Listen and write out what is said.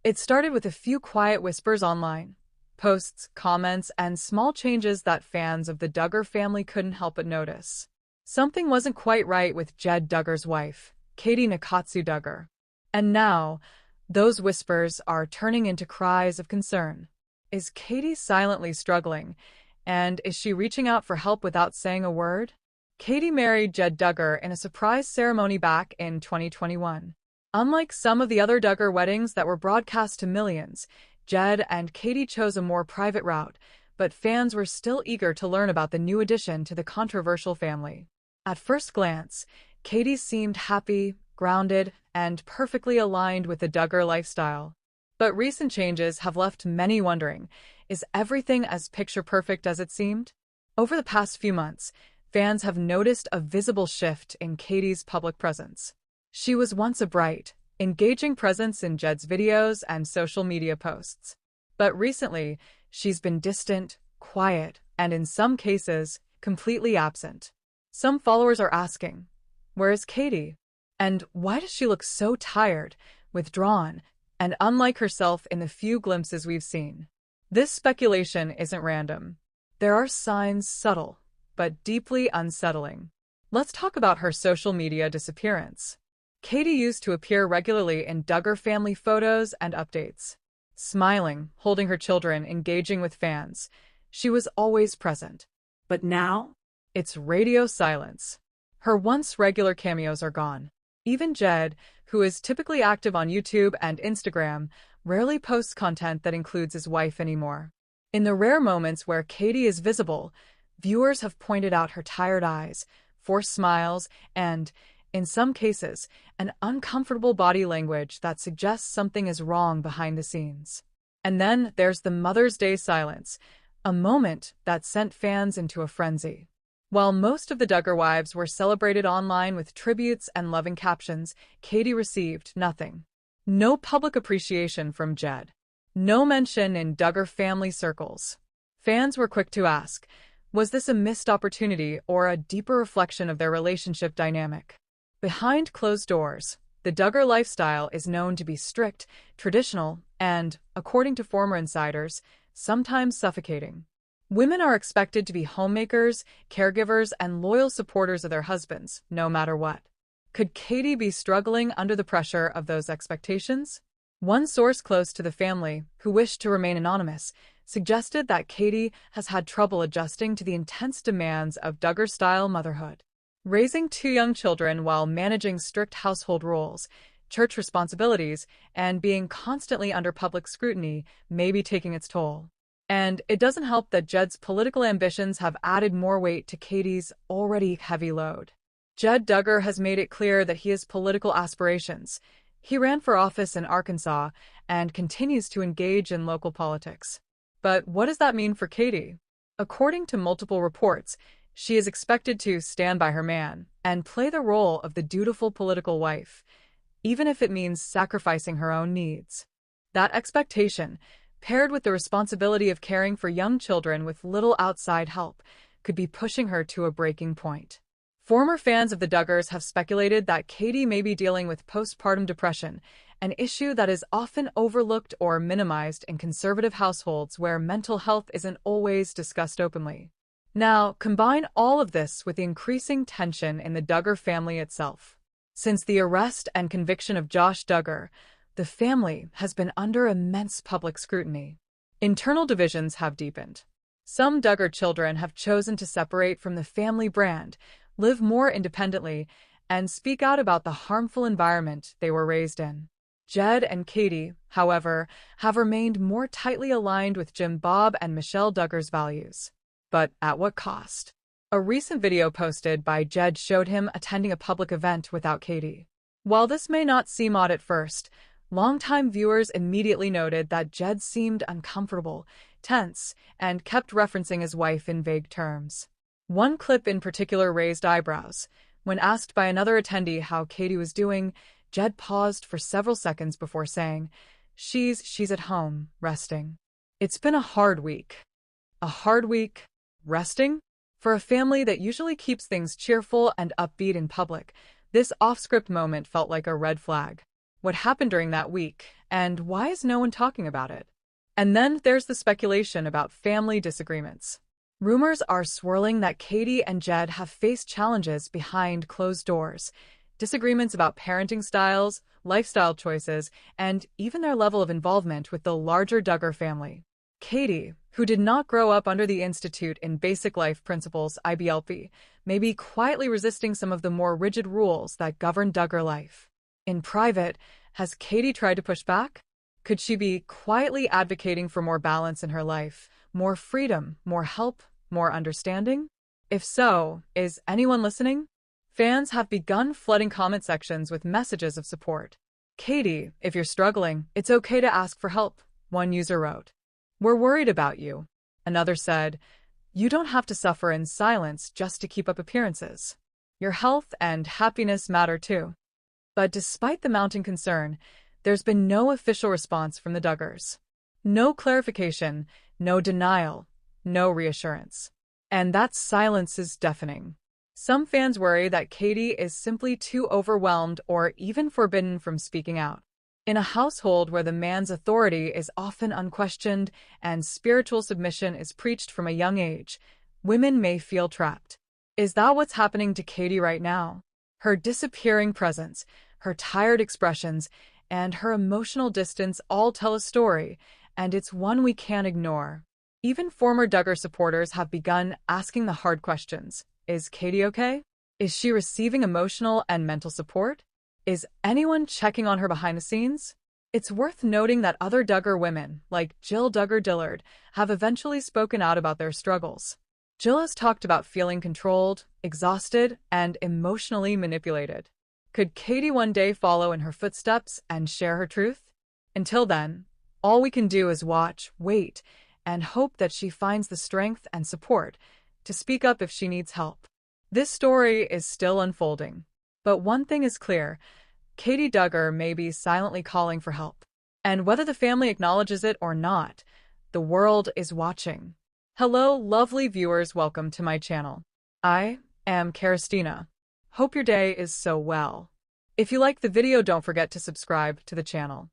It started with a few quiet whispers online, posts, comments, and small changes that fans of the Duggar family couldn't help but notice. Something wasn't quite right with Jed Duggar's wife, Katey Nakatsu Duggar. And now, those whispers are turning into cries of concern. Is Katey silently struggling? And is she reaching out for help without saying a word? Katey married Jed Duggar in a surprise ceremony back in 2021. Unlike some of the other Duggar weddings that were broadcast to millions, Jed and Katey chose a more private route, but fans were still eager to learn about the new addition to the controversial family. At first glance, Katey seemed happy, grounded, and perfectly aligned with the Duggar lifestyle. But recent changes have left many wondering, is everything as picture-perfect as it seemed? Over the past few months, fans have noticed a visible shift in Katey's public presence. She was once a bright, engaging presence in Jed's videos and social media posts. But recently, she's been distant, quiet, and in some cases, completely absent. Some followers are asking, where is Katey? And why does she look so tired, withdrawn, and unlike herself in the few glimpses we've seen? This speculation isn't random. There are signs subtle, but deeply unsettling. Let's talk about her social media disappearance. Katey used to appear regularly in Duggar family photos and updates. Smiling, holding her children, engaging with fans. She was always present. But now, it's radio silence. Her once regular cameos are gone. Even Jed, who is typically active on YouTube and Instagram, rarely posts content that includes his wife anymore. In the rare moments where Katey is visible, viewers have pointed out her tired eyes, forced smiles, and, in some cases, an uncomfortable body language that suggests something is wrong behind the scenes. And then there's the Mother's Day silence, a moment that sent fans into a frenzy. While most of the Duggar wives were celebrated online with tributes and loving captions, Katey received nothing. No public appreciation from Jed. No mention in Duggar family circles. Fans were quick to ask, was this a missed opportunity or a deeper reflection of their relationship dynamic? Behind closed doors, the Duggar lifestyle is known to be strict, traditional, and, according to former insiders, sometimes suffocating. Women are expected to be homemakers, caregivers, and loyal supporters of their husbands, no matter what. Could Katey be struggling under the pressure of those expectations? One source close to the family, who wished to remain anonymous, suggested that Katey has had trouble adjusting to the intense demands of Duggar-style motherhood. Raising two young children while managing strict household roles, church responsibilities, and being constantly under public scrutiny may be taking its toll. And it doesn't help that Jed's political ambitions have added more weight to Katey's already heavy load. Jed Duggar has made it clear that he has political aspirations. He ran for office in Arkansas and continues to engage in local politics. But what does that mean for Katey? According to multiple reports, she is expected to stand by her man and play the role of the dutiful political wife, even if it means sacrificing her own needs. That expectation, paired with the responsibility of caring for young children with little outside help, could be pushing her to a breaking point. Former fans of the Duggars have speculated that Katey may be dealing with postpartum depression, an issue that is often overlooked or minimized in conservative households where mental health isn't always discussed openly. Now, combine all of this with the increasing tension in the Duggar family itself. Since the arrest and conviction of Josh Duggar, the family has been under immense public scrutiny. Internal divisions have deepened. Some Duggar children have chosen to separate from the family brand, live more independently, and speak out about the harmful environment they were raised in. Jed and Katey, however, have remained more tightly aligned with Jim Bob and Michelle Duggar's values. But at what cost? A recent video posted by Jed showed him attending a public event without Katey. While this may not seem odd at first, longtime viewers immediately noted that Jed seemed uncomfortable, tense, and kept referencing his wife in vague terms. One clip in particular raised eyebrows. When asked by another attendee how Katey was doing, Jed paused for several seconds before saying, She's at home, resting. It's been a hard week. A hard week? Resting? For a family that usually keeps things cheerful and upbeat in public, this off-script moment felt like a red flag. What happened during that week? And why is no one talking about it? And then there's the speculation about family disagreements. Rumors are swirling that Katey and Jed have faced challenges behind closed doors, disagreements about parenting styles, lifestyle choices, and even their level of involvement with the larger Duggar family. Katey, who did not grow up under the Institute in Basic Life Principles (IBLP), may be quietly resisting some of the more rigid rules that govern Duggar life. In private, has Katey tried to push back? Could she be quietly advocating for more balance in her life, more freedom, more help, more understanding? If so, is anyone listening? Fans have begun flooding comment sections with messages of support. Katey, if you're struggling, it's okay to ask for help, one user wrote. We're worried about you. Another said, you don't have to suffer in silence just to keep up appearances. Your health and happiness matter too. But despite the mounting concern, there's been no official response from the Duggars. No clarification, no denial, no reassurance. And that silence is deafening. Some fans worry that Katey is simply too overwhelmed or even forbidden from speaking out. In a household where the man's authority is often unquestioned and spiritual submission is preached from a young age, women may feel trapped. Is that what's happening to Katey right now? Her disappearing presence, her tired expressions, and her emotional distance all tell a story, and it's one we can't ignore. Even former Duggar supporters have begun asking the hard questions. Is Katey okay? Is she receiving emotional and mental support? Is anyone checking on her behind the scenes? It's worth noting that other Duggar women, like Jed Duggar, have eventually spoken out about their struggles. Jill has talked about feeling controlled, exhausted, and emotionally manipulated. Could Katey one day follow in her footsteps and share her truth? Until then, all we can do is watch, wait, and hope that she finds the strength and support to speak up if she needs help. This story is still unfolding. But one thing is clear, Katey Duggar may be silently calling for help. And whether the family acknowledges it or not, the world is watching. Hello, lovely viewers, welcome to my channel. I am Karistina. Hope your day is so well. If you like the video, don't forget to subscribe to the channel.